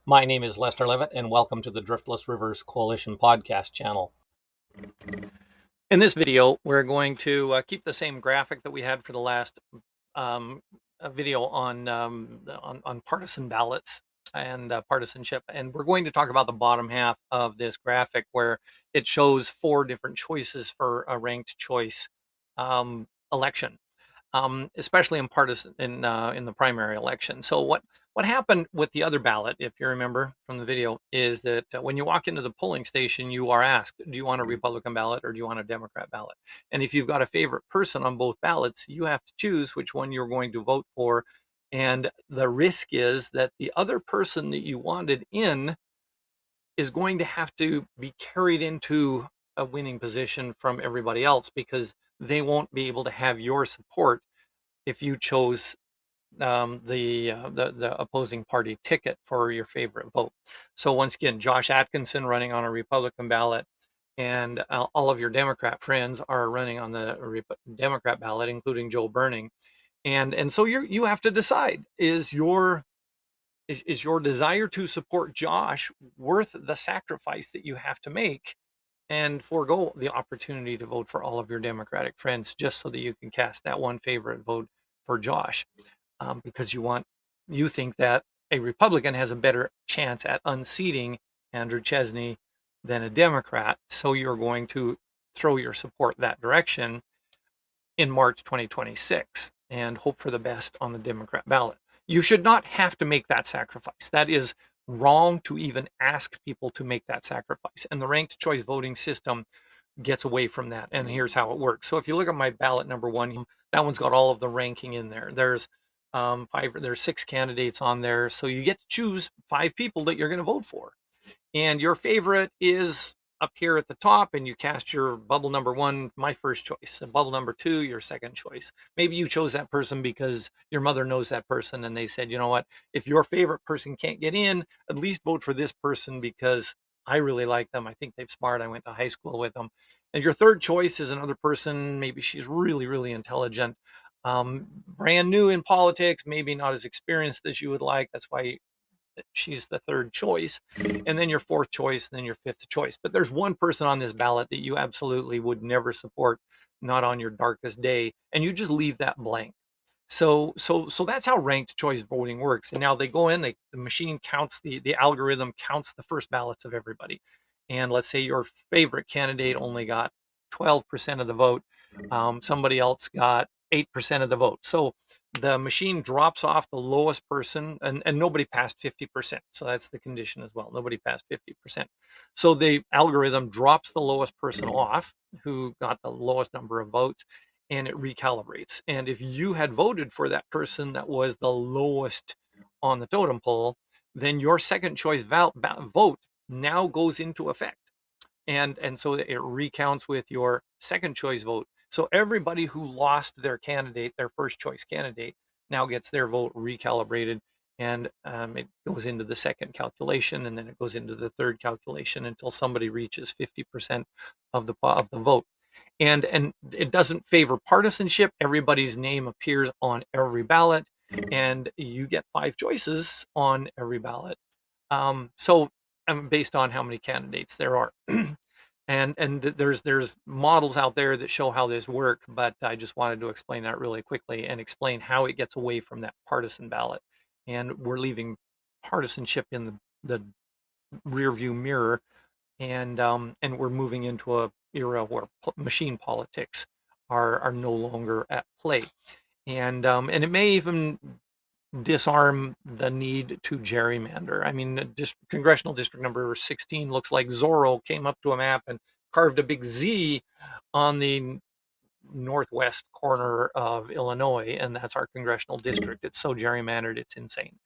My name is Lester Levitt, and welcome to the Driftless Rivers Coalition podcast channel. In this video, we're going to keep the same graphic that we had for the last video on partisan ballots and partisanship, and we're going to talk about the bottom half of this graphic where it shows 4 different choices for a ranked choice election. Especially in partisan in the primary election. So what happened with the other ballot, if you remember from the video, is that when you walk into the polling station, you are asked, do you want a Republican ballot or do you want a Democrat ballot? And if you've got a favorite person on both ballots, you have to choose which one you're going to vote for. And the risk is that the other person that you wanted in is going to have to be carried into a winning position from everybody else, because they won't be able to have your support if you chose the opposing party ticket for your favorite vote. So once again, Josh Atkinson running on a Republican ballot, and all of your Democrat friends are running on the Democrat ballot, including Joe Burning, and so you have to decide, is your desire to support Josh worth the sacrifice that you have to make and forego the opportunity to vote for all of your Democratic friends just so that you can cast that one favorite vote for Josh, because you think that a Republican has a better chance at unseating Andrew Chesney than a Democrat, so you're going to throw your support that direction in March 2026 and hope for the best on the Democrat ballot. You should not have to make that sacrifice. That is wrong to even ask people to make that sacrifice. And the ranked choice voting system gets away from that. And here's how it works. So if you look at my ballot number 1, that one's got all of the ranking in there. There's there's 6 candidates on there. So you get to choose 5 people that you're going to vote for. And your favorite is up here at the top, and you cast your bubble number 1, my first choice, and bubble number 2, your second choice. Maybe you chose that person because your mother knows that person and they said, you know what, if your favorite person can't get in, at least vote for this person because I really like them. I think they're smart. I went to high school with them. And your third choice is another person. Maybe she's really, really intelligent, brand new in politics, maybe not as experienced as you would like. That's why she's the third choice, and then your fourth choice, and then your fifth choice. But there's one person on this ballot that you absolutely would never support, not on your darkest day, and you just leave that blank. So that's how ranked choice voting works. And now they go in, the machine counts, the algorithm counts the first ballots of everybody. And let's say your favorite candidate only got 12% of the vote. Somebody else got 8% of the vote. So the machine drops off the lowest person, and nobody passed 50%. So that's the condition as well. Nobody passed 50%. So the algorithm drops the lowest person off who got the lowest number of votes, and it recalibrates. And if you had voted for that person that was the lowest on the totem pole, then your second choice vote now goes into effect. And so it recounts with your second choice vote. So everybody who lost their candidate, their first choice candidate, now gets their vote recalibrated, and it goes into the second calculation, and then it goes into the third calculation until somebody reaches 50% of the vote. And it doesn't favor partisanship. Everybody's name appears on every ballot, and you get 5 choices on every ballot. So based on how many candidates there are. And there's models out there that show how this work, but I just wanted to explain that really quickly and explain how it gets away from that partisan ballot, and we're leaving partisanship in the rear view mirror, and we're moving into a era where machine politics are no longer at play, and it may even disarm the need to gerrymander. I mean, congressional district number 16 looks like Zorro came up to a map and carved a big Z on the northwest corner of Illinois, and that's our congressional district. It's so gerrymandered, it's insane.